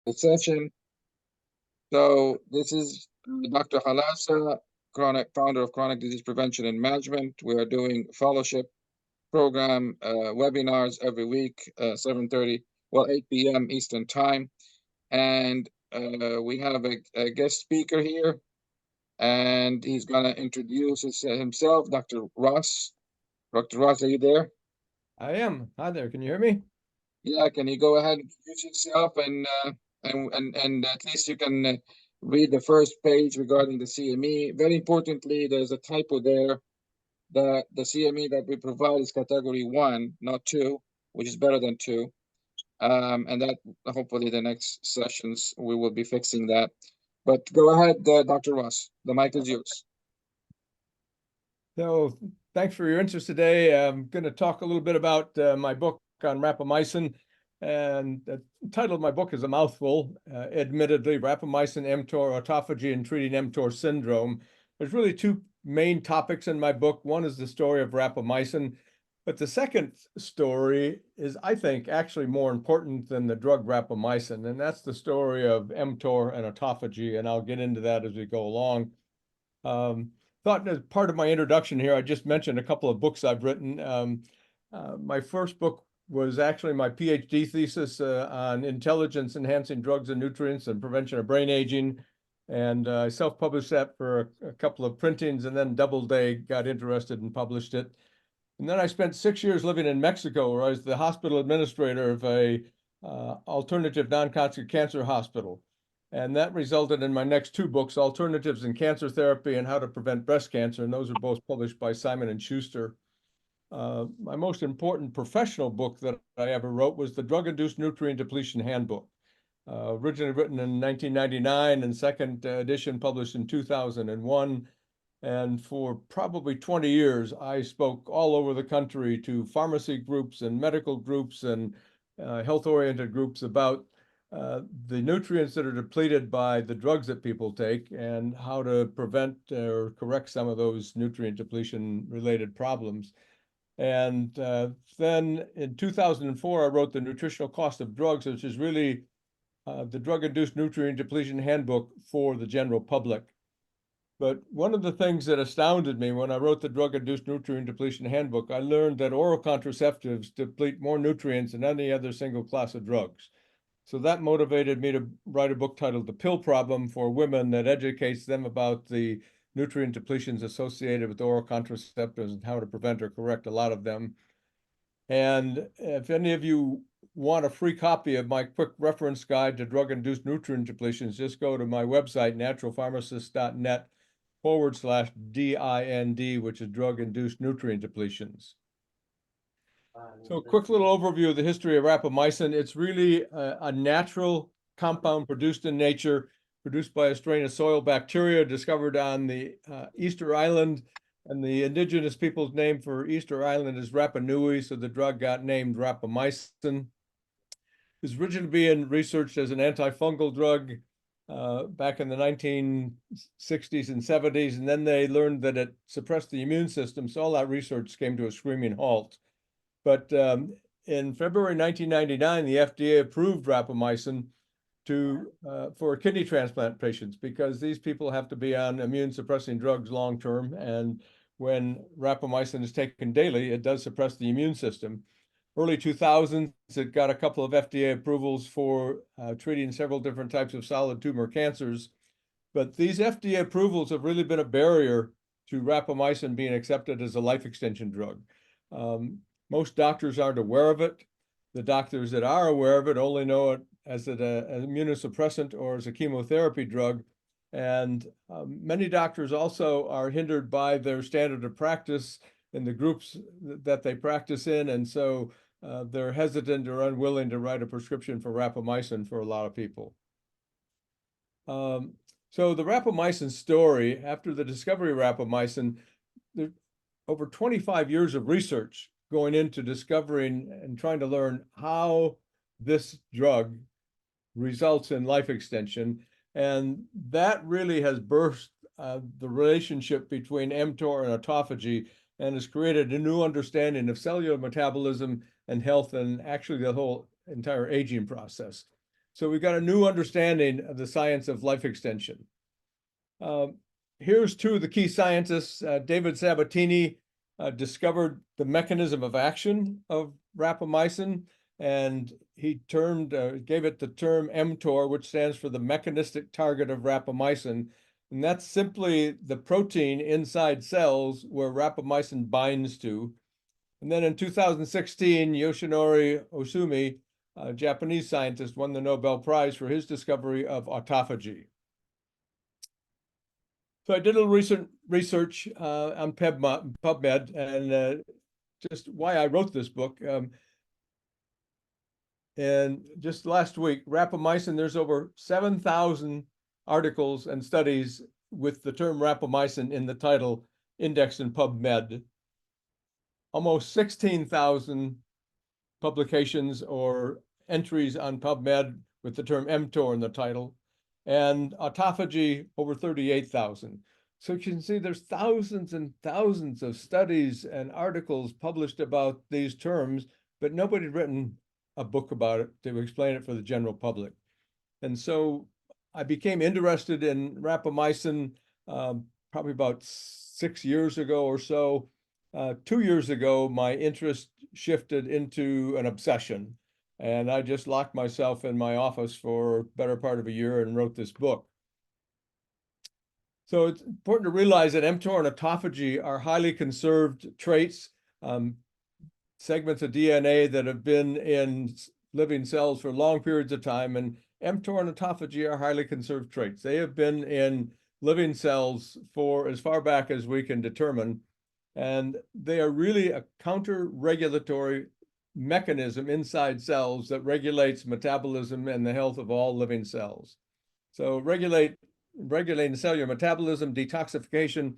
the session. So this is Dr. Halasa, founder of Chronic Disease Prevention and Management. We are doing fellowship program webinars every week, 7:30, 8 p.m. Eastern Time. And we have a guest speaker here, and he's going to introduce himself, Dr. Ross. Dr. Ross, are you there? I am. Hi there. Can you hear me? Yeah, can you go ahead and introduce yourself and at least you can read the first page regarding the CME. Very importantly, there's a typo there. The CME that we provide is category 1, not 2, which is better than 2. And that hopefully the next sessions we will be fixing that. But go ahead, Dr. Ross. The mic is yours. So thanks for your interest today. I'm going to talk a little bit about my book on rapamycin. And the title of my book is a mouthful, admittedly, rapamycin, mTOR, autophagy, and treating mTOR syndrome. There's really two main topics in my book. One is the story of rapamycin, but the second story is, I think, actually more important than the drug rapamycin, and that's the story of mTOR and autophagy, and I'll get into that as we go along. Thought as part of my introduction here, I just mentioned a couple of books I've written. My first book was actually my PhD thesis on intelligence-enhancing drugs and nutrients and prevention of brain aging. And I self-published that for a couple of printings, and then Doubleday got interested and published it. And then I spent 6 years living in Mexico, where I was the hospital administrator of a alternative non-toxic cancer hospital. And that resulted in my next two books, Alternatives in Cancer Therapy and How to Prevent Breast Cancer. And those are both published by Simon & Schuster. My most important professional book that I ever wrote was the Drug-Induced Nutrient Depletion Handbook, originally written in 1999 and second edition published in 2001. And for probably 20 years, I spoke all over the country to pharmacy groups and medical groups and health-oriented groups about the nutrients that are depleted by the drugs that people take and how to prevent or correct some of those nutrient depletion related problems. And then in 2004, I wrote The Nutritional Cost of Drugs, which is really the drug-induced nutrient depletion handbook for the general public. But one of the things that astounded me when I wrote the drug-induced nutrient depletion handbook, I learned that oral contraceptives deplete more nutrients than any other single class of drugs. So that motivated me to write a book titled The Pill Problem for women that educates them about the nutrient depletions associated with oral contraceptives and how to prevent or correct a lot of them. And if any of you want a free copy of my quick reference guide to drug-induced nutrient depletions, just go to my website, naturalpharmacist.net/DIND, which is drug-induced nutrient depletions. So a quick little overview of the history of rapamycin. It's really a natural compound produced in nature, produced by a strain of soil bacteria discovered on the Easter Island. And the indigenous people's name for Easter Island is Rapa Nui, so the drug got named rapamycin. It was originally being researched as an antifungal drug back in the 1960s and 70s, and then they learned that it suppressed the immune system, so all that research came to a screaming halt. But in February 1999, the FDA approved rapamycin for kidney transplant patients because these people have to be on immune suppressing drugs long term. And when rapamycin is taken daily, it does suppress the immune system. Early 2000s, it got a couple of FDA approvals for treating several different types of solid tumor cancers. But these FDA approvals have really been a barrier to rapamycin being accepted as a life extension drug. Most doctors aren't aware of it. The doctors that are aware of it only know it as an immunosuppressant or as a chemotherapy drug. And many doctors also are hindered by their standard of practice in the groups that they practice in. And so they're hesitant or unwilling to write a prescription for rapamycin for a lot of people. So the rapamycin story, after the discovery of rapamycin, there's over 25 years of research going into discovering and trying to learn how this drug results in life extension. And that really has birthed the relationship between mTOR and autophagy and has created a new understanding of cellular metabolism and health and actually the whole entire aging process. So we've got a new understanding of the science of life extension. Here's two of the key scientists. David Sabatini discovered the mechanism of action of rapamycin, and he gave it the term mTOR, which stands for the mechanistic target of rapamycin. And that's simply the protein inside cells where rapamycin binds to. And then in 2016, Yoshinori Osumi, a Japanese scientist, won the Nobel Prize for his discovery of autophagy. So I did a little research on PubMed and just why I wrote this book. And just last week, rapamycin, there's over 7,000 articles and studies with the term rapamycin in the title, indexed in PubMed. Almost 16,000 publications or entries on PubMed with the term mTOR in the title, and autophagy over 38,000. So you can see there's thousands and thousands of studies and articles published about these terms, but nobody had written a book about it to explain it for the general public. And so I became interested in rapamycin probably about 6 years ago or so. 2 years ago, my interest shifted into an obsession, and I just locked myself in my office for a better part of a year and wrote this book. So it's important to realize that mTOR and autophagy are highly conserved traits, segments of DNA that have been in living cells for long periods of time, and mTOR and autophagy are highly conserved traits. They have been in living cells for as far back as we can determine, and they are really a counter-regulatory mechanism inside cells that regulates metabolism and the health of all living cells. So regulating cellular metabolism, detoxification,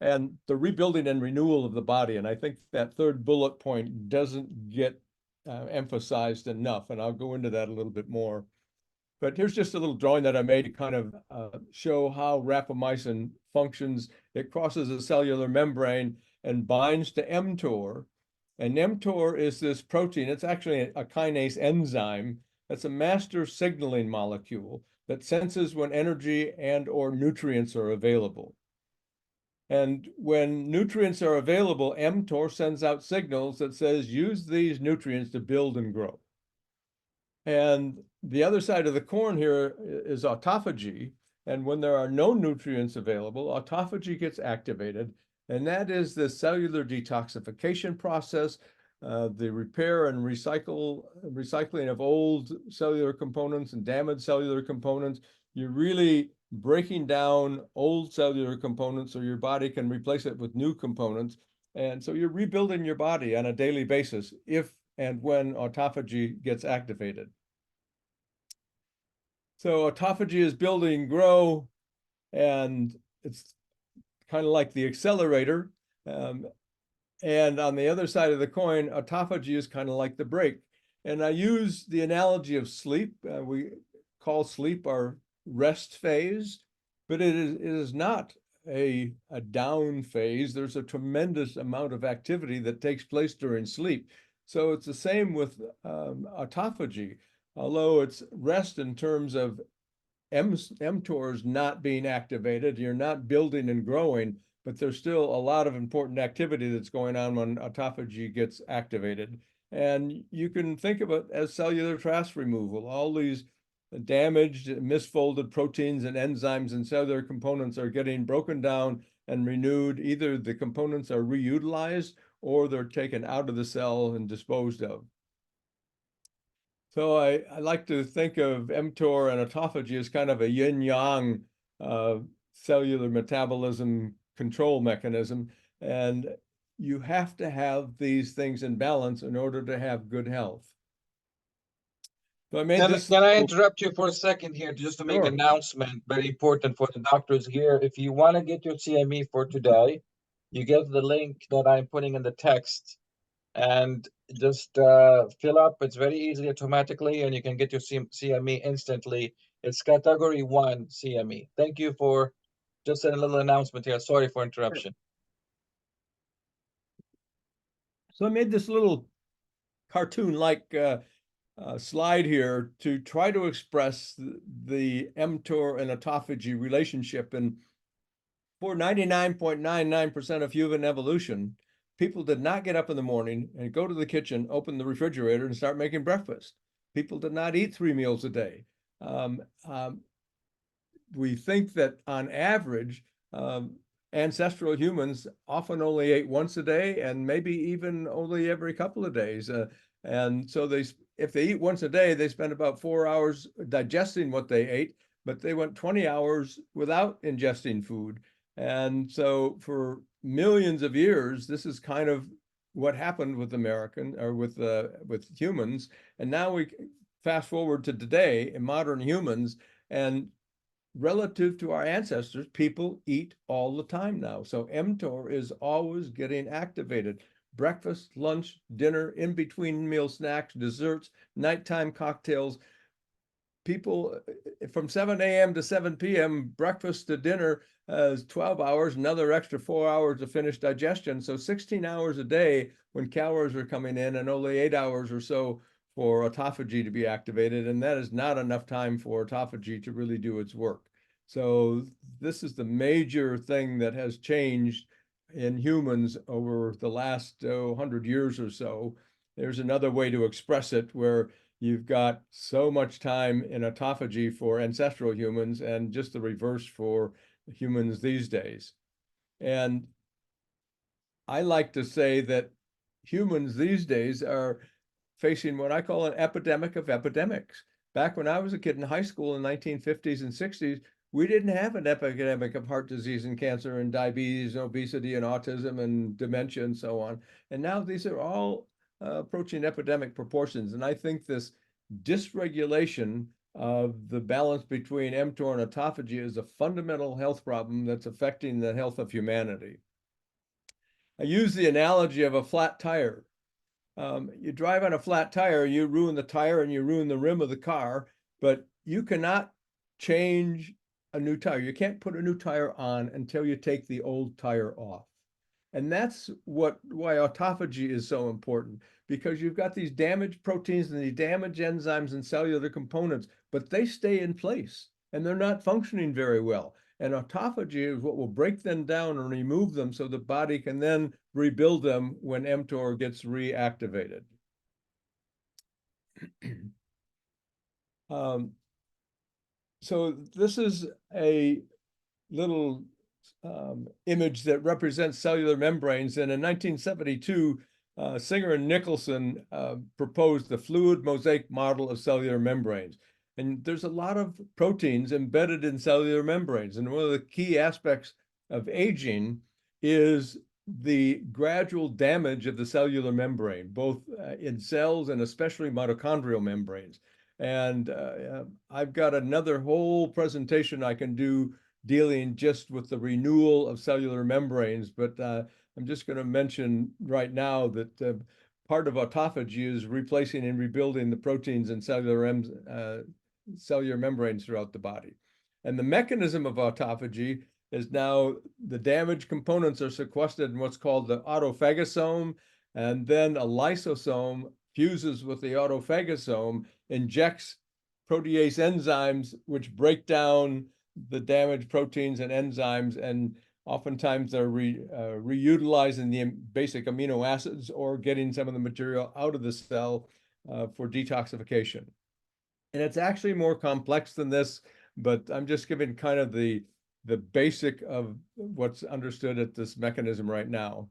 and the rebuilding and renewal of the body. And I think that third bullet point doesn't get emphasized enough, and I'll go into that a little bit more. But here's just a little drawing that I made to kind of show how rapamycin functions. It crosses a cellular membrane and binds to mTOR. And mTOR is this protein. It's actually a kinase enzyme. That's a master signaling molecule that senses when energy and or nutrients are available. And when nutrients are available, mTOR sends out signals that says, use these nutrients to build and grow. And the other side of the coin here is autophagy. And when there are no nutrients available, autophagy gets activated. And that is the cellular detoxification process, the repair and recycling of old cellular components and damaged cellular components. You're really breaking down old cellular components so your body can replace it with new components. And so you're rebuilding your body on a daily basis if and when autophagy gets activated. So autophagy is build and grow, and it's kind of like the accelerator. And on the other side of the coin, autophagy is kind of like the brake. And I use the analogy of sleep. We call sleep our rest phase, but it is not a down phase. There's a tremendous amount of activity that takes place during sleep. So it's the same with autophagy, although it's rest in terms of mTORs not being activated. You're not building and growing, but there's still a lot of important activity that's going on when autophagy gets activated. And you can think of it as cellular trash removal. All these damaged, misfolded proteins and enzymes and cellular components are getting broken down and renewed. Either the components are reutilized or they're taken out of the cell and disposed of. So I like to think of mTOR and autophagy as kind of a yin-yang cellular metabolism control mechanism. And you have to have these things in balance in order to have good health. So I made this. Can I interrupt you for a second here just to make an announcement, very important for the doctors here. If you want to get your CME for today, you get the link that I'm putting in the text and just fill up. It's very easy automatically, and you can get your CME instantly. It's category 1 CME. Thank you for just a little announcement here. Sorry for interruption. So I made this little cartoon-like slide here to try to express the mTOR and autophagy relationship. And for 99.99% of human evolution, people did not get up in the morning and go to the kitchen, open the refrigerator, and start making breakfast. People did not eat 3 meals a day. Um, um, we think that on average, ancestral humans often only ate once a day and maybe even only every couple of days. And so if they eat once a day, they spend about 4 hours digesting what they ate, but they went 20 hours without ingesting food. And so for millions of years, this is kind of what happened with with humans. And now we fast forward to today in modern humans, and relative to our ancestors, people eat all the time now. So mTOR is always getting activated. Breakfast, lunch, dinner, in between meal snacks, desserts, nighttime cocktails. People from 7 a.m. to 7 p.m., breakfast to dinner is 12 hours, another extra 4 hours to finish digestion. So 16 hours a day when calories are coming in, and only 8 hours or so for autophagy to be activated. And that is not enough time for autophagy to really do its work. So this is the major thing that has changed in humans over the last 100 years or so. There's another way to express it where you've got so much time in autophagy for ancestral humans and just the reverse for humans these days. And I like to say that humans these days are facing what I call an epidemic of epidemics. Back when I was a kid in high school in the 1950s and 60s, we didn't have an epidemic of heart disease and cancer and diabetes and obesity and autism and dementia and so on. And now these are all approaching epidemic proportions. And I think this dysregulation of the balance between mTOR and autophagy is a fundamental health problem that's affecting the health of humanity. I use the analogy of a flat tire. You drive on a flat tire, you ruin the tire and you ruin the rim of the car, but you cannot change a new tire. You can't put a new tire on until you take the old tire off. And that's why autophagy is so important, because you've got these damaged proteins and these damaged enzymes and cellular components, but they stay in place and they're not functioning very well. And autophagy is what will break them down and remove them so the body can then rebuild them when mTOR gets reactivated. So this is a little image that represents cellular membranes. And in 1972, Singer and Nicholson proposed the fluid mosaic model of cellular membranes. And there's a lot of proteins embedded in cellular membranes. And one of the key aspects of aging is the gradual damage of the cellular membrane, both in cells and especially mitochondrial membranes. And I've got another whole presentation I can do dealing just with the renewal of cellular membranes, but I'm just going to mention right now that part of autophagy is replacing and rebuilding the proteins and cellular membranes throughout the body. And the mechanism of autophagy is now the damaged components are sequestered in what's called the autophagosome, and then a lysosome fuses with the autophagosome, injects protease enzymes, which break down the damaged proteins and enzymes, and oftentimes they're reutilizing the basic amino acids or getting some of the material out of the cell for detoxification. And it's actually more complex than this, but I'm just giving kind of the basic of what's understood at this mechanism right now.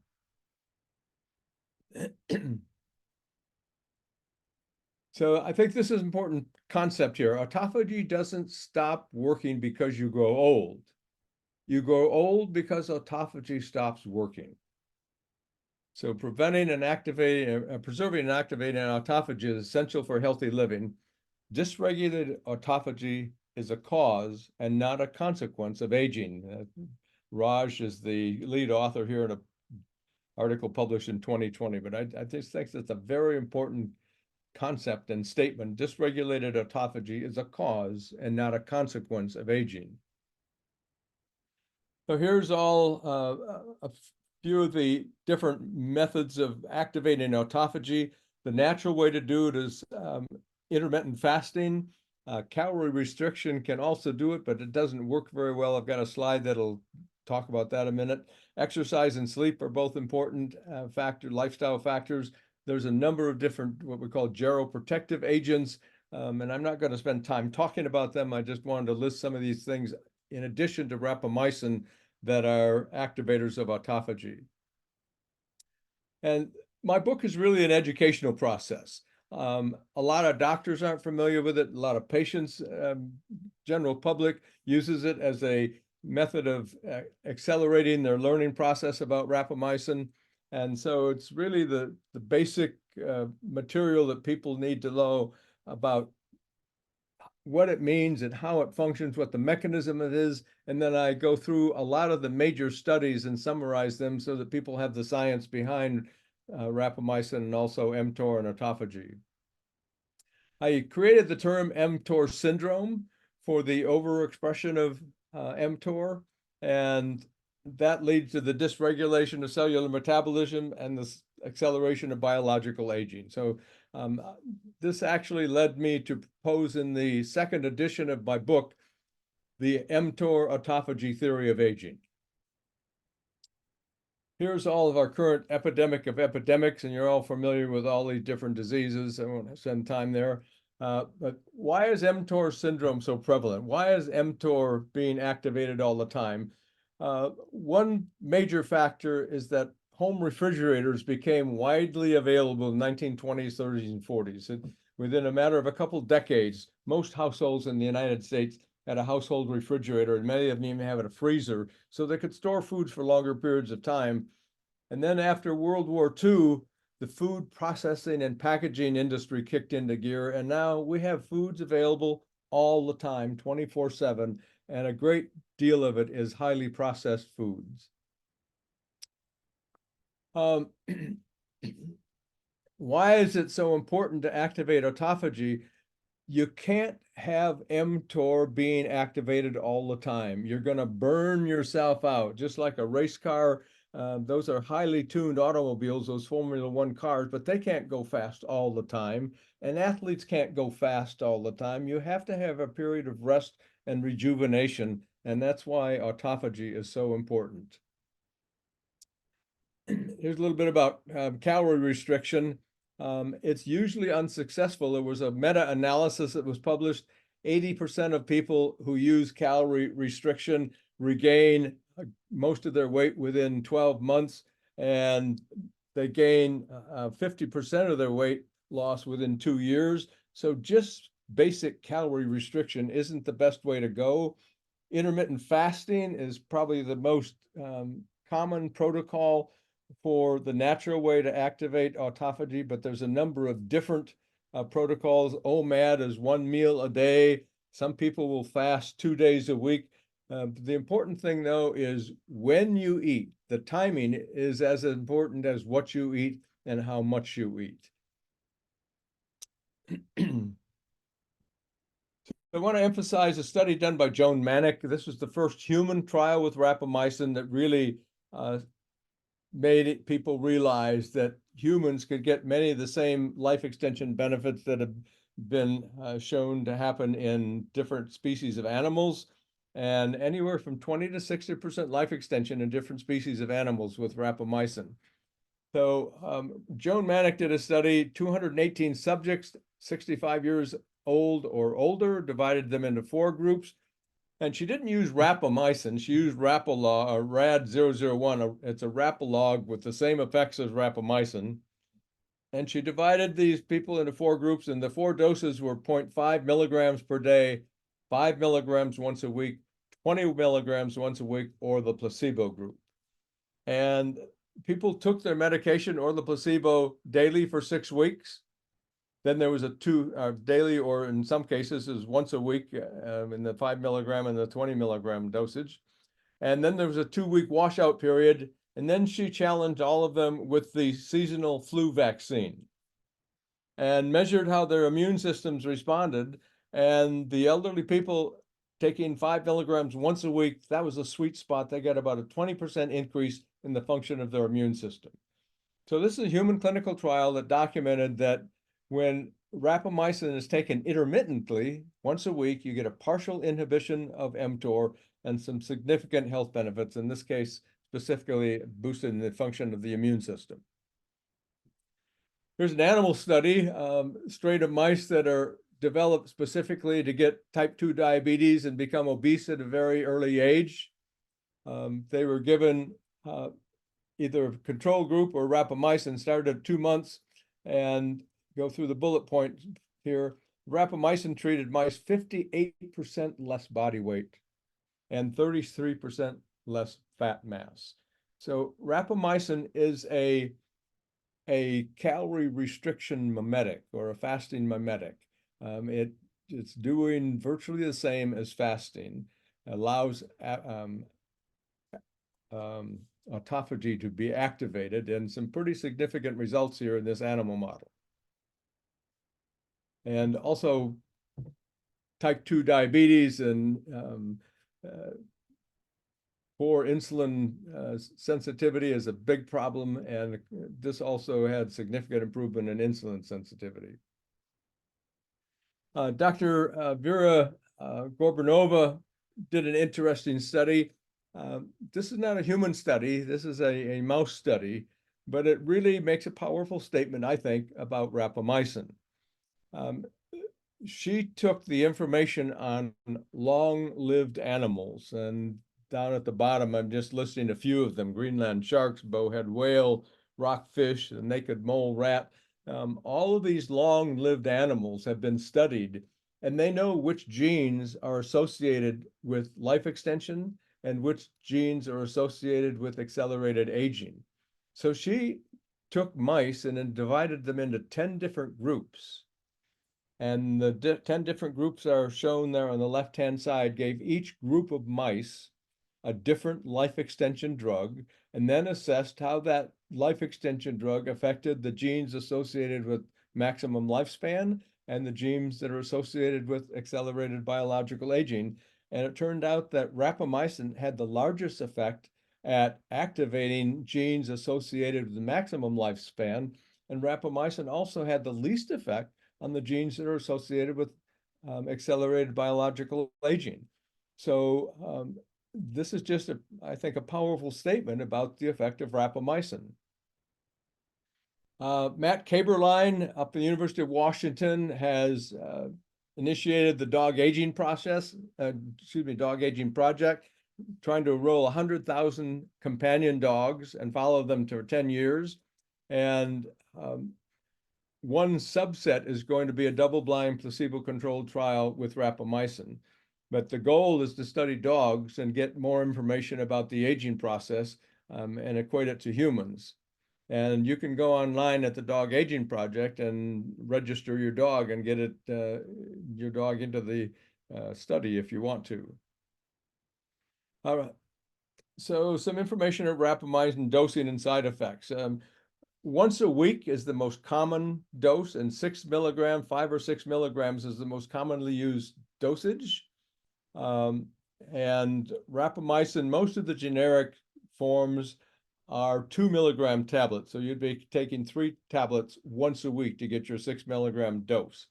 So I think this is an important concept here. Autophagy doesn't stop working because you grow old. You grow old because autophagy stops working. So preventing and preserving and activating autophagy is essential for healthy living. Dysregulated autophagy is a cause and not a consequence of aging. Raj is the lead author here in an article published in 2020, but I just think that's a very important concept and statement. Dysregulated autophagy is a cause and not a consequence of aging. So here's all a few of the different methods of activating autophagy. The natural way to do it is intermittent fasting. Calorie restriction can also do it, but it doesn't work very well. I've got a slide that'll talk about that in a minute. Exercise and sleep are both important lifestyle factors. There's a number of different, what we call geroprotective agents, and I'm not going to spend time talking about them. I just wanted to list some of these things in addition to rapamycin that are activators of autophagy. And my book is really an educational process. A lot of doctors aren't familiar with it. A lot of patients, general public uses it as a method of accelerating their learning process about rapamycin. And so it's really the basic material that people need to know about what it means and how it functions, what the mechanism it is. And then I go through a lot of the major studies and summarize them so that people have the science behind rapamycin and also mTOR and autophagy. I created the term mTOR syndrome for the overexpression of mTOR, and that leads to the dysregulation of cellular metabolism and the acceleration of biological aging. So this actually led me to propose in the second edition of my book, the mTOR autophagy theory of aging. Here's all of our current epidemic of epidemics, and you're all familiar with all these different diseases. I won't spend time there. But why is mTOR syndrome so prevalent? Why is mTOR being activated all the time? One major factor is that home refrigerators became widely available in the 1920s, 30s, and 40s. And within a matter of a couple decades, most households in the United States had a household refrigerator, and many of them even have a freezer, so they could store foods for longer periods of time. And then after World War II, the food processing and packaging industry kicked into gear, and now we have foods available all the time, 24/7, and a great deal of it is highly processed foods. Why is it so important to activate autophagy? You can't have mTOR being activated all the time. You're going to burn yourself out, just like a race car. Those are highly tuned automobiles, those Formula One cars, but they can't go fast all the time. And athletes can't go fast all the time. You have to have a period of rest and rejuvenation, and that's why autophagy is so important. Here's a little bit about calorie restriction. It's usually unsuccessful. There was a meta-analysis that was published. 80% of people who use calorie restriction regain most of their weight within 12 months, and they gain 50% of their weight loss within 2 years. So just basic calorie restriction isn't the best way to go. Intermittent fasting is probably the most common protocol for the natural way to activate autophagy, but there's a number of different protocols. OMAD is 1 meal a day. Some people will fast 2 days a week. The important thing, though, is when you eat. The timing is as important as what you eat and how much you eat. I want to emphasize a study done by Joan Manick. This was the first human trial with rapamycin that really made people realize that humans could get many of the same life extension benefits that have been shown to happen in different species of animals, and anywhere from 20 to 60% life extension in different species of animals with rapamycin. So Joan Manick did a study, 218 subjects, 65 years old or older, divided them into 4 groups. And she didn't use rapamycin, she used Rapalog, or RAD001. It's a rapalog with the same effects as rapamycin. And she divided these people into 4 groups, and the 4 doses were 0.5 milligrams per day, 5 milligrams once a week, 20 milligrams once a week, or the placebo group. And people took their medication or the placebo daily for 6 weeks. Then there was a 2 daily, or in some cases is once a week in the 5 milligram and the 20 milligram dosage. And then there was a 2-week washout period. And then she challenged all of them with the seasonal flu vaccine and measured how their immune systems responded. And the elderly people taking 5 milligrams once a week, that was a sweet spot. They got about a 20% increase in the function of their immune system. So this is a human clinical trial that documented that when rapamycin is taken intermittently, once a week, you get a partial inhibition of mTOR and some significant health benefits, in this case, specifically boosting the function of the immune system. Here's an animal study, strain of mice that are developed specifically to get type 2 diabetes and become obese at a very early age. They were given either a control group or rapamycin, started at 2 months, and go through the bullet points here. Rapamycin treated mice 58% less body weight and 33% less fat mass. So rapamycin is a calorie restriction mimetic or a fasting mimetic. It's doing virtually the same as fasting, allows autophagy to be activated, and some pretty significant results here in this animal model. And also type 2 diabetes and poor insulin sensitivity is a big problem, and this also had significant improvement in insulin sensitivity. Dr. Vera Gorbanova did an interesting study. This is not a human study, this is a mouse study, but it really makes a powerful statement, I think, about rapamycin. She took the information on long-lived animals, and down at the bottom, I'm just listing a few of them: Greenland sharks, bowhead whale, rockfish, the naked mole rat. All of these long-lived animals have been studied, and they know which genes are associated with life extension and which genes are associated with accelerated aging. So she took mice and then divided them into 10 different groups. And the 10 different groups are shown there on the left-hand side, gave each group of mice a different life extension drug, and then assessed how that life extension drug affected the genes associated with maximum lifespan and the genes that are associated with accelerated biological aging. And it turned out that rapamycin had the largest effect at activating genes associated with the maximum lifespan, and rapamycin also had the least effect on the genes that are associated with accelerated biological aging. So this is just, I think, a powerful statement about the effect of rapamycin. Matt Kaberlein up at the University of Washington has initiated the dog aging project, trying to enroll 100,000 companion dogs and follow them for 10 years. And one subset is going to be a double-blind placebo-controlled trial with rapamycin. But the goal is to study dogs and get more information about the aging process and equate it to humans. And you can go online at the Dog Aging Project and register your dog and get your dog into the study if you want to. All right. So some information on rapamycin dosing and side effects. Once a week is the most common dose, and 5 or 6 milligrams is the most commonly used dosage. And rapamycin, most of the generic forms are 2 milligram tablets. So you'd be taking 3 tablets once a week to get your 6 milligram dose.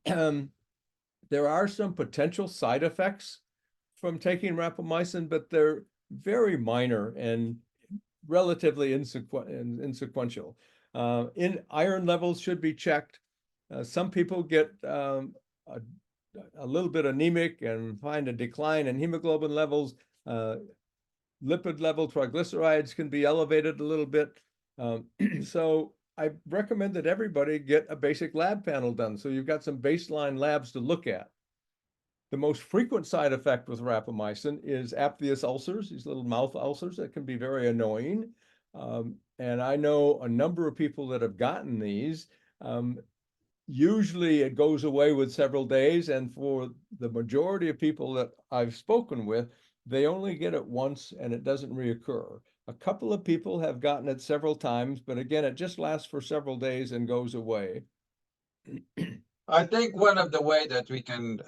There are some potential side effects from taking rapamycin, but they're very minor and relatively insequential. Iron levels should be checked. Some people get a little bit anemic and find a decline in hemoglobin levels. Lipid level, triglycerides can be elevated a little bit. So I recommend that everybody get a basic lab panel done, so you've got some baseline labs to look at. The most frequent side effect with rapamycin is aphthous ulcers, these little mouth ulcers that can be very annoying. And I know a number of people that have gotten these. Usually it goes away with several days, and for the majority of people that I've spoken with, they only get it once and it doesn't reoccur. A couple of people have gotten it several times, but again, it just lasts for several days and goes away. I think one of the way that we can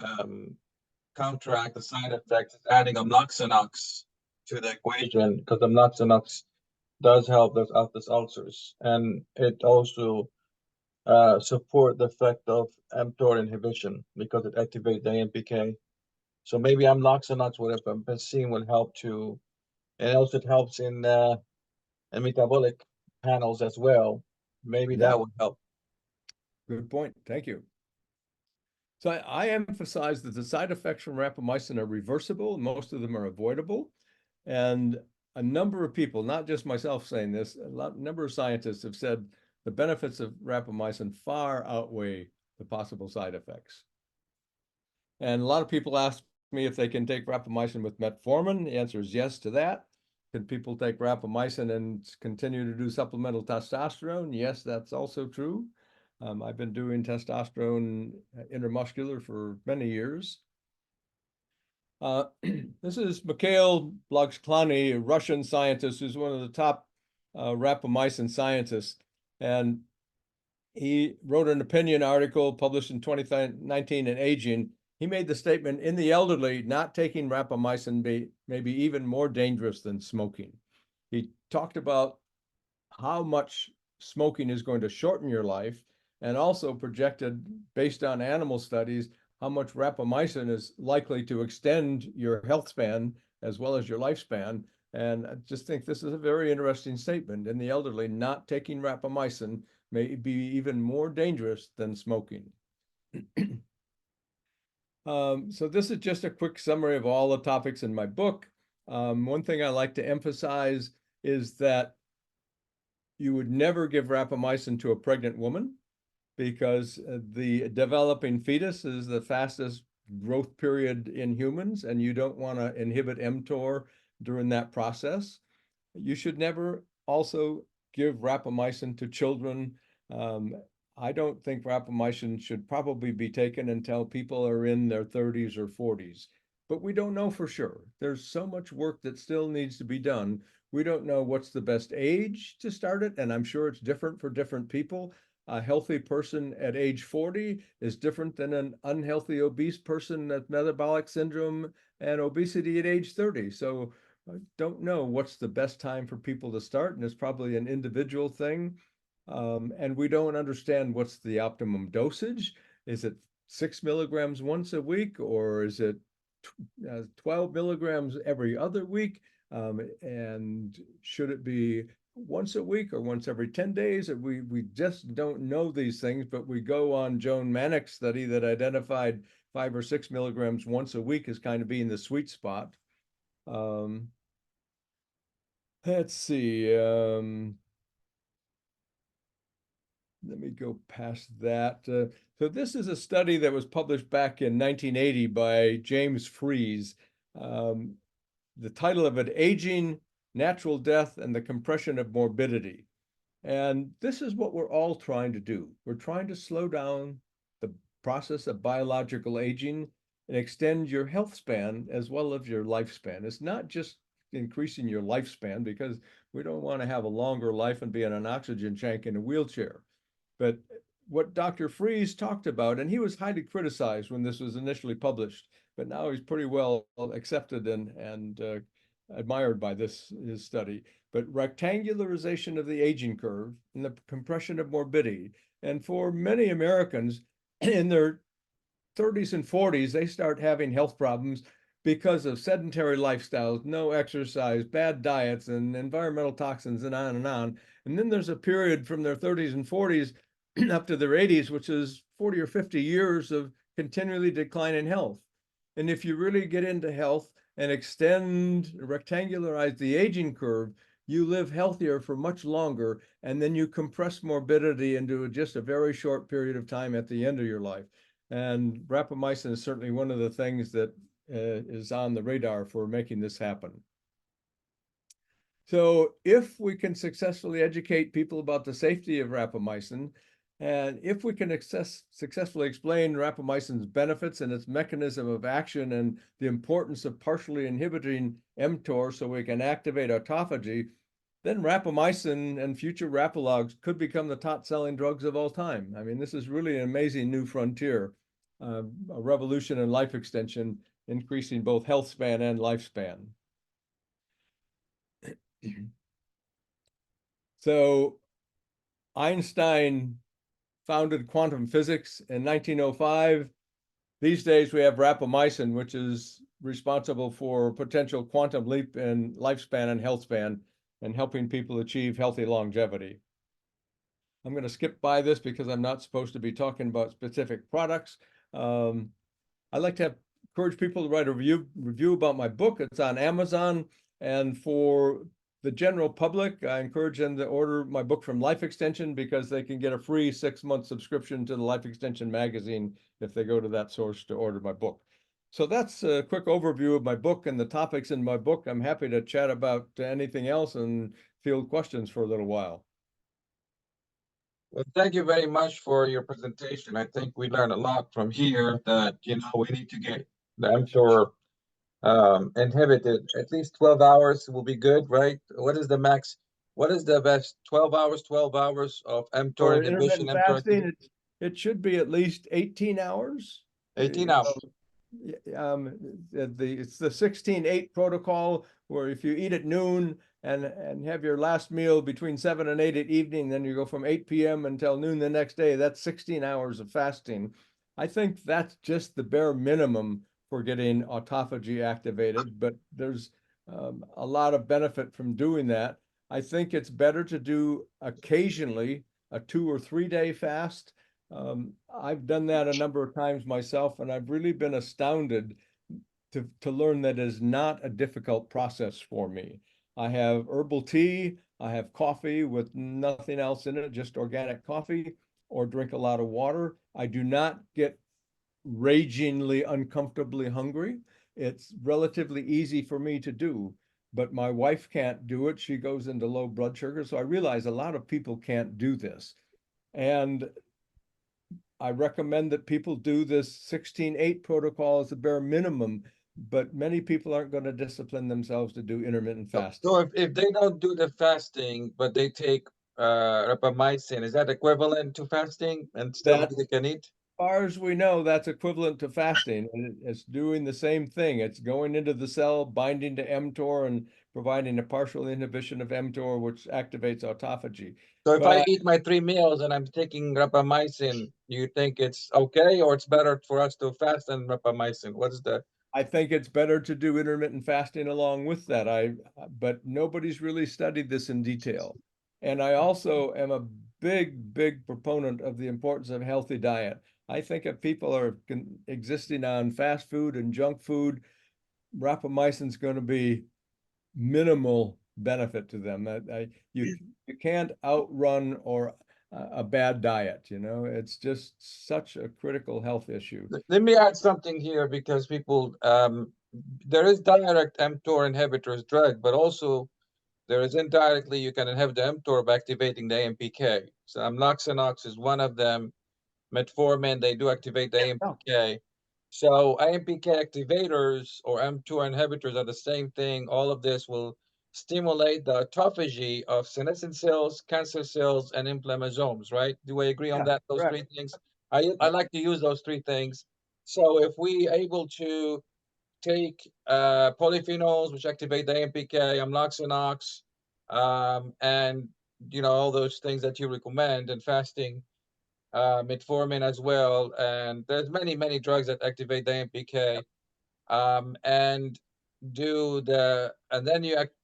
counteract the side effects is adding amloxanox to the equation, because amloxanox does help those aphthous ulcers, and it also support the effect of mTOR inhibition because it activates the AMPK. So maybe amloxanox with empancine will help to, and also it helps in metabolic panels as well. Maybe Yeah. that would help. Good point. Thank you. So I emphasize that the side effects from rapamycin are reversible. Most of them are avoidable. And a number of people, not just myself saying this, number of scientists have said the benefits of rapamycin far outweigh the possible side effects. And a lot of people ask me if they can take rapamycin with metformin. The answer is yes to that. Can people take rapamycin and continue to do supplemental testosterone? Yes, that's also true. I've been doing testosterone intramuscular for many years. This is Mikhail Blagshklany, a Russian scientist who's one of the top rapamycin scientists. And he wrote an opinion article published in 2019 in Aging. He made the statement, in the elderly, not taking rapamycin may be even more dangerous than smoking. He talked about how much smoking is going to shorten your life, and also projected, based on animal studies, how much rapamycin is likely to extend your health span as well as your lifespan. And I just think this is a very interesting statement. In the elderly, not taking rapamycin may be even more dangerous than smoking. So this is just a quick summary of all the topics in my book. One thing I like to emphasize is that you would never give rapamycin to a pregnant woman because the developing fetus is the fastest growth period in humans, and you don't want to inhibit mTOR during that process. You should never also give rapamycin to children. I don't think rapamycin should probably be taken until people are in their 30s or 40s, but we don't know for sure. There's so much work that still needs to be done. We don't know what's the best age to start it, and I'm sure it's different for different people. A healthy person at age 40 is different than an unhealthy, obese person with metabolic syndrome and obesity at age 30. So I don't know what's the best time for people to start, and it's probably an individual thing. And we don't understand what's the optimum dosage. Is it 6 milligrams once a week, or is it 12 milligrams every other week? And should it be once a week or once every 10 days? We just don't know these things, but we go on Joan Manick's study that identified 5 or 6 milligrams once a week as kind of being the sweet spot. Let's see. Let me go past that. So this is a study that was published back in 1980 by James Fries. The title of it, Aging, Natural Death, and the Compression of Morbidity. And this is what we're all trying to do. We're trying to slow down the process of biological aging and extend your health span as well as your lifespan. It's not just increasing your lifespan, because we don't want to have a longer life and be in an oxygen tank in a wheelchair. But what Dr. Fries talked about, and he was highly criticized when this was initially published, but now he's pretty well accepted and admired by his study. But rectangularization of the aging curve and the compression of morbidity. And for many Americans in their 30s and 40s, they start having health problems because of sedentary lifestyles, no exercise, bad diets, and environmental toxins, and on and on. And then there's a period from their 30s and 40s up to their 80s, which is 40 or 50 years of continually declining health. And if you really get into health and extend, rectangularize the aging curve, you live healthier for much longer, and then you compress morbidity into just a very short period of time at the end of your life. And rapamycin is certainly one of the things that is on the radar for making this happen. So if we can successfully educate people about the safety of rapamycin, and if we can successfully explain rapamycin's benefits and its mechanism of action and the importance of partially inhibiting mTOR so we can activate autophagy, then rapamycin and future rapalogs could become the top-selling drugs of all time. I mean, this is really an amazing new frontier, a revolution in life extension, increasing both health span and lifespan. So Einstein founded quantum physics in 1905. These days we have rapamycin, which is responsible for potential quantum leap in lifespan and health span and helping people achieve healthy longevity. I'm going to skip by this because I'm not supposed to be talking about specific products. I like to encourage people to write a review about my book. It's on Amazon. And for the general public, I encourage them to order my book from Life Extension because they can get a free 6-month subscription to the Life Extension magazine if they go to that source to order my book. So that's a quick overview of my book and the topics in my book. I'm happy to chat about anything else and field questions for a little while. Well, thank you very much for your presentation. I think we learned a lot from here that, we need to get the mTOR inhibited. At least 12 hours will be good, right? What is the max? What is the best? 12 hours, 12 hours of mTOR For inhibition, intermittent mTOR activity? fasting, it should be at least 18 hours. 18 hours. It's the 16-8 protocol, where if you eat at noon and have your last meal between 7 and 8 at evening, then you go from 8 p.m. until noon the next day. That's 16 hours of fasting. I think that's just the bare minimum for getting autophagy activated, but there's a lot of benefit from doing that. I think it's better to do occasionally a 2 or 3 day fast. I've done that a number of times myself, and I've really been astounded to learn that is not a difficult process for me. I have herbal tea, I have coffee with nothing else in it, just organic coffee, or drink a lot of water. I do not get ragingly uncomfortably hungry. It's relatively easy for me to do, but my wife can't do it. She goes into low blood sugar. So I realize a lot of people can't do this. And I recommend that people do this 16-8 protocol as a bare minimum, but many people aren't going to discipline themselves to do intermittent fasting. So if they don't do the fasting, but they take rapamycin, is that equivalent to fasting and still That, they can eat? as far as we know, that's equivalent to fasting. And it's doing the same thing. It's going into the cell, binding to mTOR, and providing a partial inhibition of mTOR, which activates autophagy. So if I But eat my 3 meals and I'm taking rapamycin, you think it's okay, or it's better for us to fast and rapamycin? What's the I think it's better to do intermittent fasting along with that. But nobody's really studied this in detail. And I also am a big proponent of the importance of healthy diet. I think if people are existing on fast food and junk food, rapamycin is going to be minimal benefit to them. You can't outrun or a bad diet. It's just such a critical health issue. Let me add something here because people, there is direct mTOR inhibitors drug, but also there is indirectly you can inhibit the mTOR by activating the AMPK. So amloxanox is one of them. Metformin, they do activate the AMPK. So AMPK activators or mTOR inhibitors are the same thing. All of this will stimulate the autophagy of senescent cells, cancer cells, and inflammasomes, right? Do I agree on Yeah, that? Those correct. three things. I like to use those three things. So if we able to take polyphenols, which activate the AMPK, amloxanox, and all those things that you recommend, and fasting, metformin as well, and there's many drugs that activate the AMPK, and then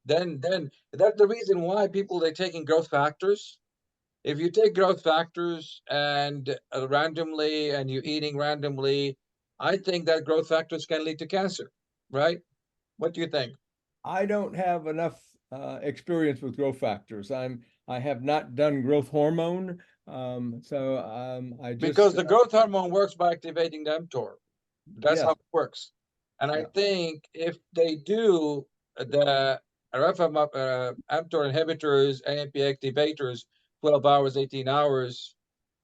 then that's the reason why people they're taking growth factors. If you take growth factors and randomly and you're eating randomly, I think that growth factors can lead to cancer, right? What do you think? I don't have enough experience with growth factors. I have not done growth hormone, I Because just the growth hormone works by activating the mTOR. That's how yes, it works. And I yeah. think if they do the mTOR inhibitors, AMP activators, 12 hours, 18 hours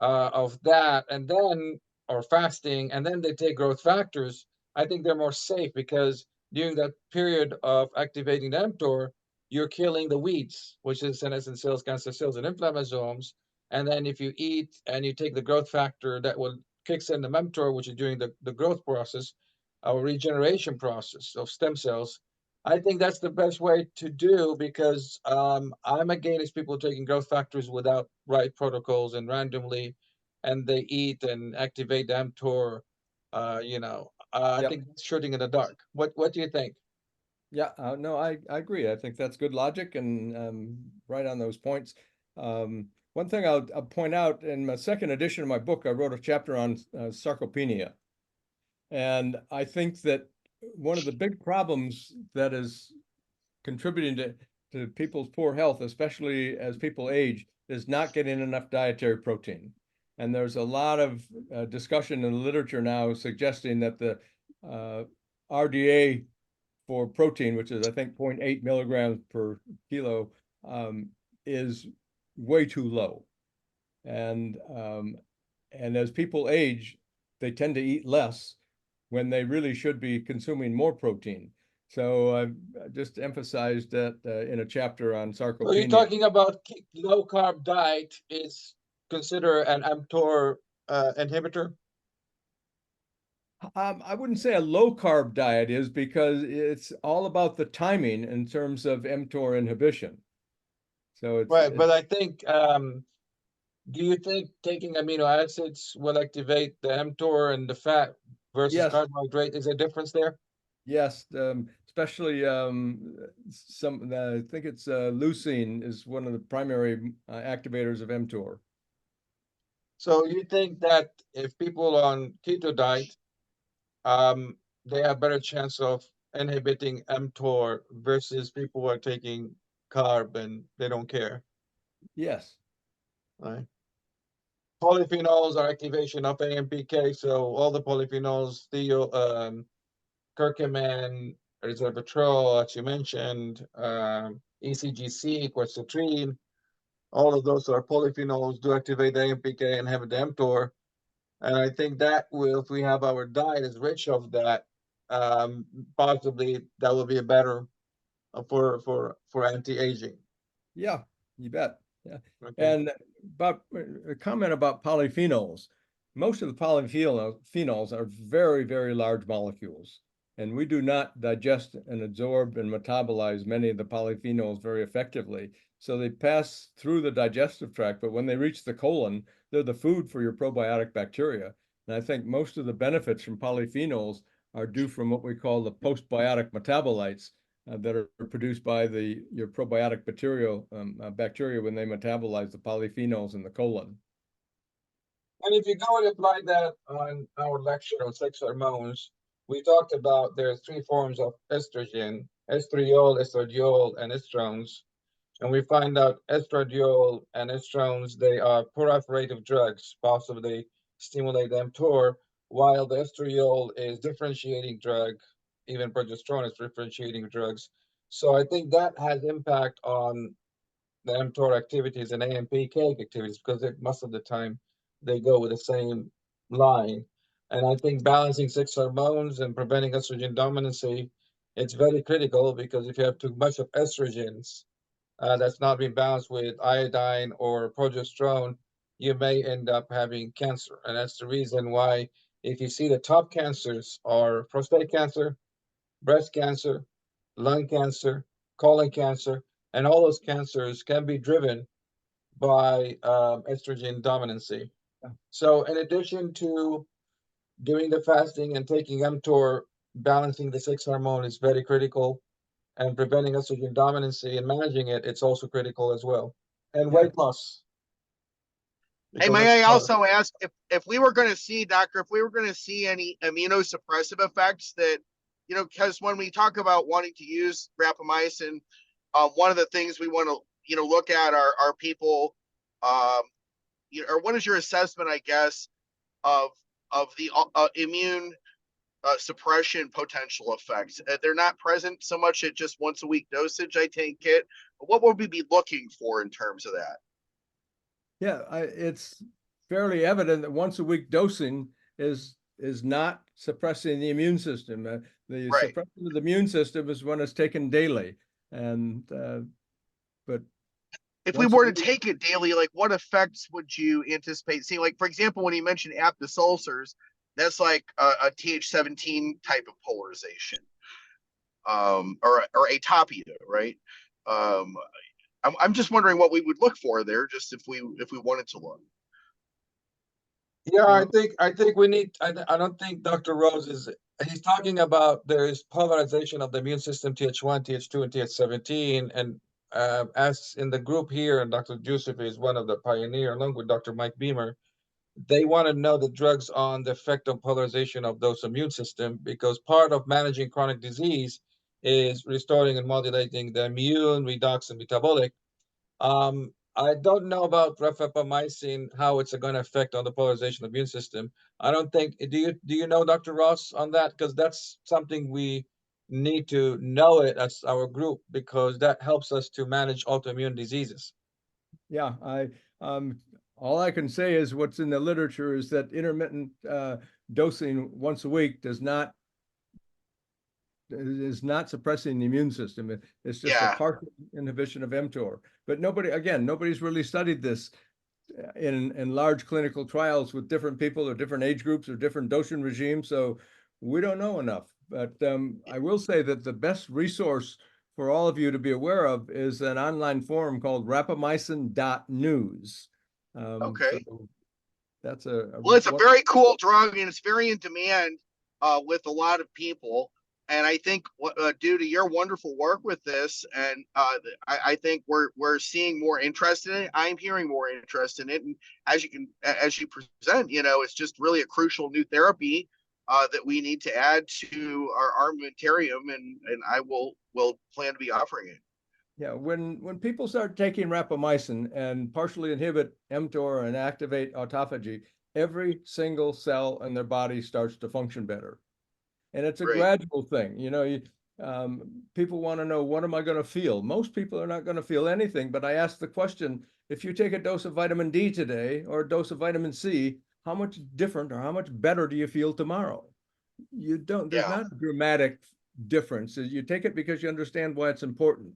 of that, and then, or fasting, and then they take growth factors, I think they're more safe because during that period of activating the mTOR, you're killing the weeds, which is senescent cells, cancer cells, and inflammasomes. And then if you eat and you take the growth factor, that will kicks in the mTOR, which is during the growth process, our regeneration process of stem cells. I think that's the best way to do because I'm against people taking growth factors without right protocols and randomly. and they eat and activate the mTOR, I Yep. think it's shooting in the dark. What do you think? Yeah, no, I agree. I think that's good logic and right on those points. One thing I'll point out in my second edition of my book, I wrote a chapter on sarcopenia. And I think that one of the big problems that is contributing to people's poor health, especially as people age, is not getting enough dietary protein. And there's a lot of discussion in the literature now suggesting that the RDA for protein, which is I think 0.8 milligrams per kilo, is way too low. And as people age, they tend to eat less when they really should be consuming more protein. So I just emphasized that in a chapter on So you're sarcopenia. talking about low carb diet is consider an mTOR inhibitor? I wouldn't say a low carb diet is because it's all about the timing in terms of mTOR inhibition. So Right, but I think do you think taking amino acids will activate the mTOR and the fat versus yes, carbohydrate? Is there a difference there? yes, especially some. I think it's leucine is one of the primary activators of mTOR. So you think that if people on keto diet, um, they have better chance of inhibiting mTOR versus people who are taking carb and they don't care, Yes, right? Polyphenols are activation of AMPK, so all the polyphenols, curcumin, resveratrol, as you mentioned, ECGC, quercetin, all of those are polyphenols do activate the AMPK and have the mTOR. And I think that will, if we have our diet is rich of that, possibly that will be a better for anti-aging. yeah, you bet. Yeah, Okay. and about a comment about polyphenols. Most of the polyphenols are very, very large molecules, and we do not digest and absorb and metabolize many of the polyphenols very effectively. So they pass through the digestive tract, but when they reach the colon, they're the food for your probiotic bacteria. And I think most of the benefits from polyphenols are due from what we call the postbiotic metabolites that are produced by your probiotic bacteria when they metabolize the polyphenols in the colon. And if you go and apply that on our lecture on sex hormones, we talked about there's three forms of estrogen: estriol, estradiol, and estrogens. And we find out estradiol and estrogens, they are proliferative drugs, possibly stimulate mTOR, while the estriol is differentiating drug, even progesterone is differentiating drugs. So I think that has impact on the mTOR activities and AMPK activities because most of the time they go with the same line. And I think balancing sex hormones and preventing estrogen dominancy, it's very critical because if you have too much of estrogens, that's not being balanced with iodine or progesterone, you may end up having cancer. And that's the reason why, if you see the top cancers are prostate cancer, breast cancer, lung cancer, colon cancer, and all those cancers can be driven by estrogen dominancy. So, in addition to doing the fasting and taking mTOR, balancing the sex hormone is very critical, and preventing estrogen dominancy and managing it, it's also critical as well. And Yeah, weight loss, Hey, because it's may I also ask if we were going to see, doctor, if we were going to see any immunosuppressive effects that, because when we talk about wanting to use rapamycin, one of the things we want to, look at are people, um, or what is your assessment, I guess, of the immune suppression potential effects? They're not present so much at just once a week dosage, I take it. What would we be looking for in terms of that? yeah, it's fairly evident that once a week dosing is not suppressing the immune system. The Right. suppression of the immune system is when it's taken daily, and but If we once a were to week, take it daily, like what effects would you anticipate seeing? Like, for example, when you mentioned aphthous ulcers, that's like a Th17 type of polarization, or atopia, right? Um, I'm just wondering what we would look for there, just if we wanted to look. Yeah, Uh, I think we need. I don't think Dr. Rose is. He's talking about there is polarization of the immune system, Th1, Th2, and Th17, and as in the group here, and Dr. Joseph is one of the pioneer, along with Dr. Mike Beamer. They want to know the drugs on the effect of polarization of those immune system, because part of managing chronic disease is restoring and modulating the immune, redox, and metabolic. I don't know about rapamycin, how it's going to affect on the polarization of the immune system. I don't think. Do you know, Dr. Ross, on that? Because that's something we need to know it as our group, because that helps us to manage autoimmune diseases. Yeah, um, all I can say is what's in the literature is that intermittent dosing once a week is not suppressing the immune system. It's just a Yeah, partial inhibition of mTOR. But nobody's really studied this in large clinical trials with different people or different age groups or different dosing regimes. So we don't know enough. But I will say that the best resource for all of you to be aware of is an online forum called rapamycin.news. So okay. that's Well, it's a one. very cool drug and it's very in demand with a lot of people. And I think due to your wonderful work with this, and I think we're seeing more interest in it. I'm hearing more interest in it, and as you present, it's just really a crucial new therapy that we need to add to our armamentarium, and I will plan to be offering it. Yeah, when people start taking rapamycin and partially inhibit mTOR and activate autophagy, every single cell in their body starts to function better. And it's a Great. gradual thing. People want to know, what am I going to feel? Most people are not going to feel anything, but I ask the question, if you take a dose of vitamin D today or a dose of vitamin C, how much different or how much better do you feel tomorrow? You don't, there's Yeah. not a dramatic difference. You take it because you understand why it's important.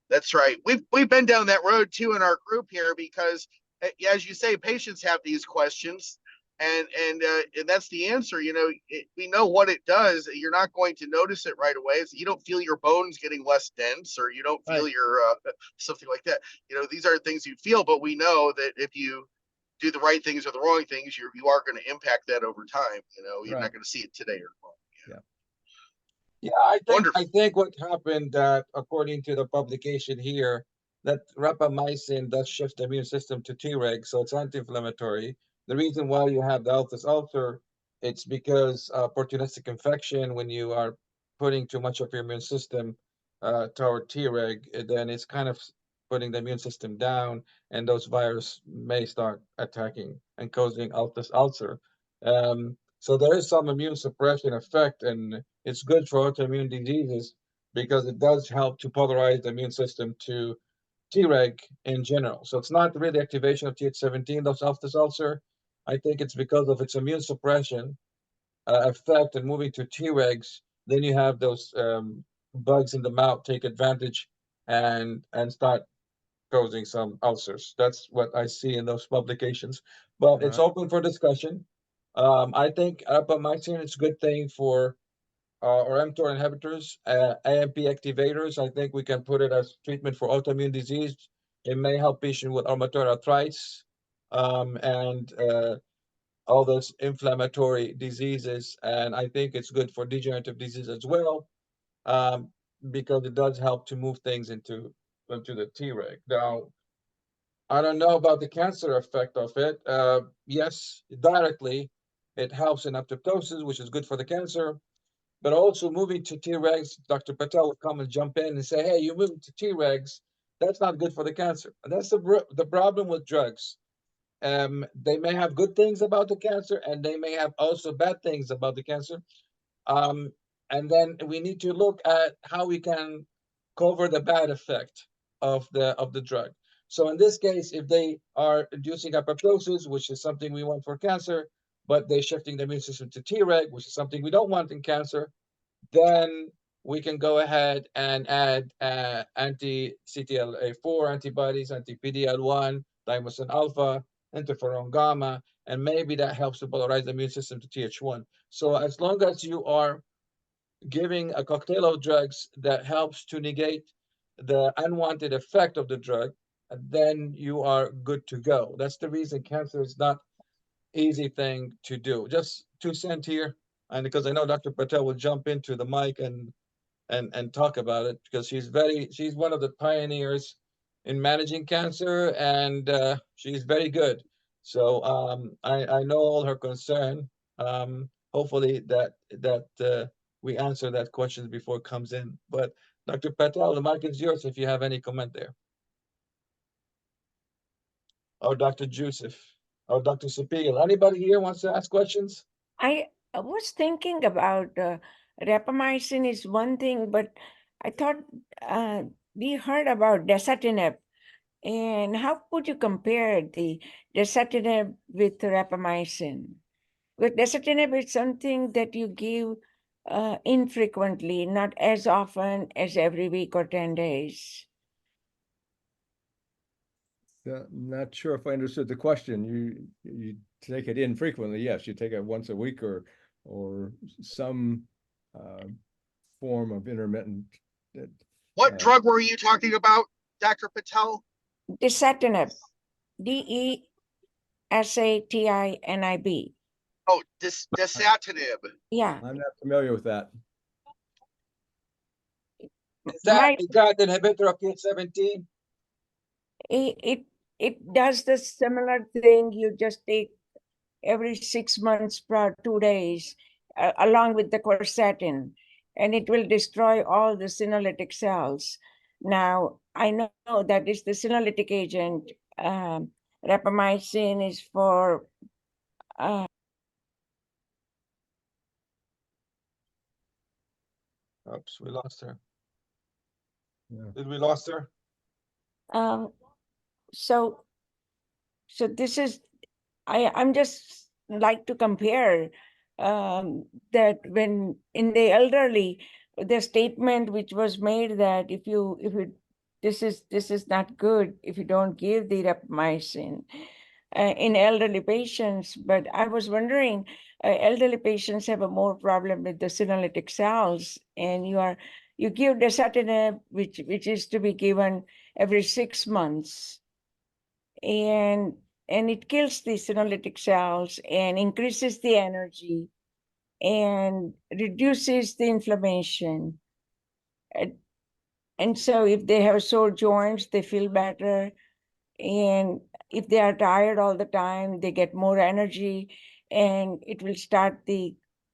That's right. We've been down that road too in our group here because, as you say, patients have these questions, and that's the answer. We know what it does. You're not going to notice it right away. You don't feel your bones getting less dense, or you don't feel Right, your something like that. These are things you feel, but we know that if you do the right things or the wrong things, you are going to impact that over time. You're right. not going to see it today or tomorrow. Yeah. Yeah, I Wonderful. think what happened, that according to the publication here, that rapamycin does shift the immune system to Treg, so it's anti-inflammatory. The reason why you have the Altus ulcer, it's because opportunistic infection, when you are putting too much of your immune system toward Treg, then it's kind of putting the immune system down, and those viruses may start attacking and causing Altus ulcer. So there is some immune suppression effect, and it's good for autoimmune diseases because it does help to polarize the immune system to Treg in general. So it's not really activation of Th17 that solves this ulcer. I think it's because of its immune suppression effect and moving to Tregs. Then you have those bugs in the mouth take advantage and start causing some ulcers. That's what I see in those publications. But it's Right. open for discussion. I think apomycin is a good thing for or mTOR inhibitors, AMP activators. I think we can put it as treatment for autoimmune disease. It may help patients with rheumatoid arthritis and all those inflammatory diseases. And I think it's good for degenerative disease as well, um, because it does help to move things into the Treg. Now, I don't know about the cancer effect of it. Yes, directly, it helps in apoptosis, which is good for the cancer. But also moving to Tregs, Dr. Patel would come and jump in and say, "Hey, you're moving to Tregs. That's not good for the cancer." And that's the problem with drugs. They may have good things about the cancer, and they may have also bad things about the cancer. Um, and then we need to look at how we can cover the bad effect of the drug. So in this case, if they are inducing apoptosis, which is something we want for cancer, but they're shifting the immune system to Treg, which is something we don't want in cancer, then we can go ahead and add anti-CTLA4 antibodies, anti-PD-L1, thymosin alpha, interferon gamma, and maybe that helps to polarize the immune system to Th1. So as long as you are giving a cocktail of drugs that helps to negate the unwanted effect of the drug, then you are good to go. That's the reason cancer is not easy thing to do. Just 2 cents here, and because I know Dr. Patel will jump into the mic and talk about it, because she's one of the pioneers in managing cancer, and she's very good. So I know all her concern. Hopefully that we answer that question before it comes in. But Dr. Patel, the mic is yours if you have any comment there. Or Dr. Joseph, or Dr. Sapil. Anybody here wants to ask questions? I was thinking about rapamycin is one thing, but I thought we heard about dasatinib, and how would you compare the dasatinib with rapamycin? With dasatinib, it's something that you give infrequently, not as often as every week or 10 days. Not sure if I understood the question. You take it infrequently, yes. You take it once a week or some form of intermittent. What drug were you talking about, Dr. Patel? Dasatinib, DESATINIB. Oh, dasatinib. Yeah. I'm not familiar with that. Is that a gut inhibitor of P17? It does the similar thing. You just take every 6 months for 2 days, along with the quercetin, and it will destroy all the senolytic cells. Now, I know that is the senolytic agent. Rapamycin is for Oops, we lost her. Yeah. Did we lost her? so this is, I'm just like to compare that when in the elderly, the statement which was made that if you this is not good if you don't give the rapamycin in elderly patients. But I was wondering, elderly patients have a more problem with the senolytic cells, and you give dasatinib, which is to be given every 6 months, and it kills the senolytic cells and increases the energy and reduces the inflammation. And so if they have sore joints, they feel better. And if they are tired all the time, they get more energy, and it will start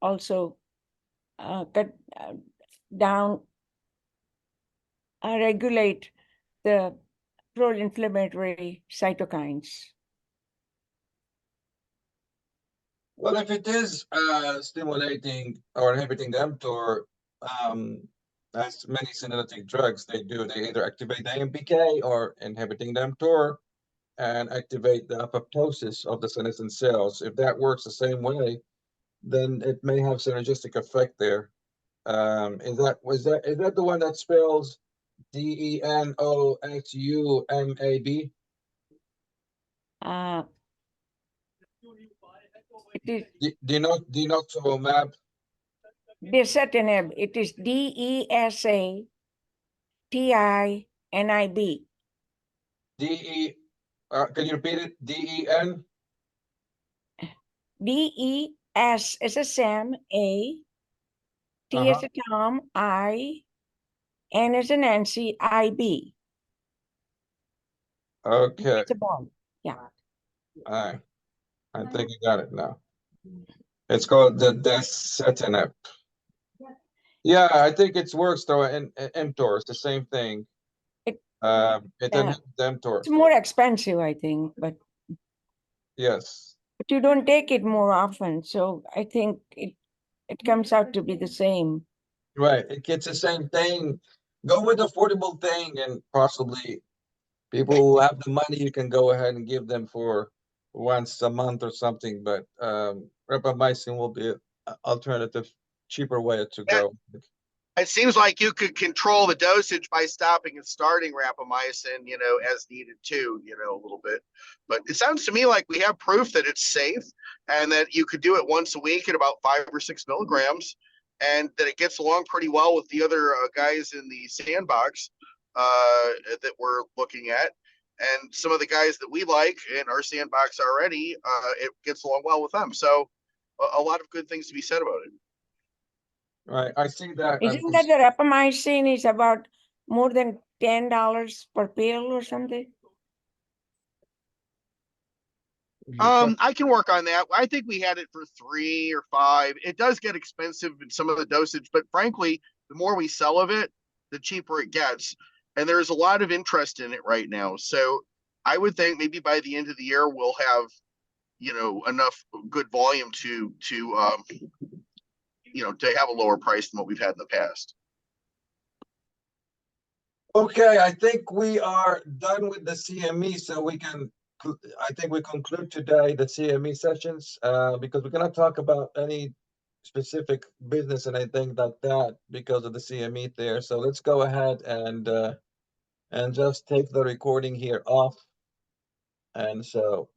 also cut down, regulate the pro-inflammatory cytokines. Well, if it is stimulating or inhibiting the mTOR, as many senolytic drugs, they either activate the AMPK or inhibiting the mTOR and activate the apoptosis of the senescent cells. If that works the same way, then it may have synergistic effect there. Is that the one that spells DENOSUMAB? It is Denosumab. dasatinib. It is DESATINIB. Can you repeat it? DEN? DES as a Sam, A, T as a Tom, I, N as a Nancy, IB. Okay. It's a bond. Yeah. All right. I think I got it now. It's called the dasatinib. Yeah, I think it works though in mTOR. It's the same thing. It inhibits mTOR. It's more expensive, I think, but yes. But you don't take it more often, so I think it comes out to be the same. Right. It gets the same thing. Go with affordable thing, and possibly people who have the money, you can go ahead and give them for once a month or something. But rapamycin will be an alternative, cheaper way to go. It seems like you could control the dosage by stopping and starting rapamycin, as needed too, a little bit. But it sounds to me like we have proof that it's safe and that you could do it once a week at about 5 or 6 milligrams, and that it gets along pretty well with the other guys in the sandbox that we're looking at. and some of the guys that we like in our sandbox already, it gets along well with them. So a lot of good things to be said about it. Right, I see that. Isn't that the rapamycin is about more than $10 per pill or something? I can work on that. I think we had it for 3 or 5. It does get expensive in some of the dosage, but frankly, the more we sell of it, the cheaper it gets. And there's a lot of interest in it right now. So I would think maybe by the end of the year, we'll have, enough good volume to have a lower price than what we've had in the past. Okay, I think we are done with the CME, so I think we conclude today the CME sessions, because we cannot talk about any specific business and anything like that because of the CME there. So let's go ahead and just take the recording here off. And so